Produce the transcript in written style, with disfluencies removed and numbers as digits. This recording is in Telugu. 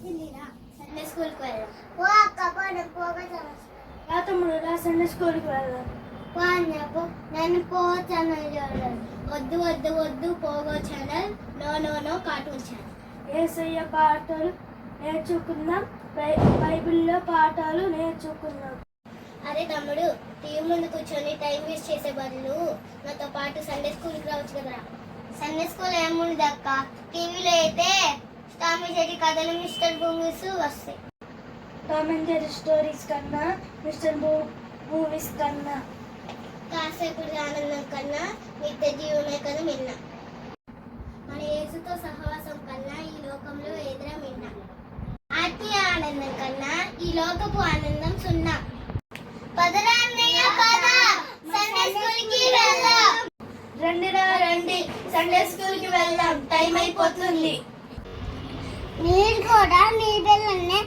సండే స్కూల్కి వెళ్దాం. ఓ అక్క పోగా రా తమ్ముడు రా సండే స్కూల్కి వెళ్దాం. నేను పో ఛానల్ చూడాలి. వద్దు వద్దు వద్దు Pogo channel, no no no cartoon channel. Yesayya పాటలు నేర్చుకుందాం, బైబిల్లో పాఠాలు నేర్చుకుందాం. అరే తమ్ముడు, టీవీ ముందు కూర్చొని టైం వేస్ట్ చేసే బదులు నాతో పాటు సండే స్కూల్కి రావచ్చు కదరా. సండే స్కూల్ ఏముండదు అక్క, టీవీలో అయితే టామీ జెర్రీ కథలు, మిస్టర్ బూమీస్ వస్తాయి. టామ్ అండ్ జెర్రీ స్టోరీస్ కన్నా, మిస్టర్ మూవీస్ కన్నా, కాసేపు ఆనందం కన్నా నిత్య జీవమే కదా మిన్న. మన యేసుతో సహవాసం కన్నా ఈ లోకంలో ఏదైనా మిన్న. ఆత్మీయ ఆనందం కన్నా ఈ లోకపు ఆనందం సున్నా. పదరా అన్నయ్య పద, సండే స్కూల్కి వెళ్దాం. రండిరా రండి, సండే స్కూల్కి వెళ్దాం, టైం అయిపోతుంది. మీరు కూడా మీ పిల్లల్ని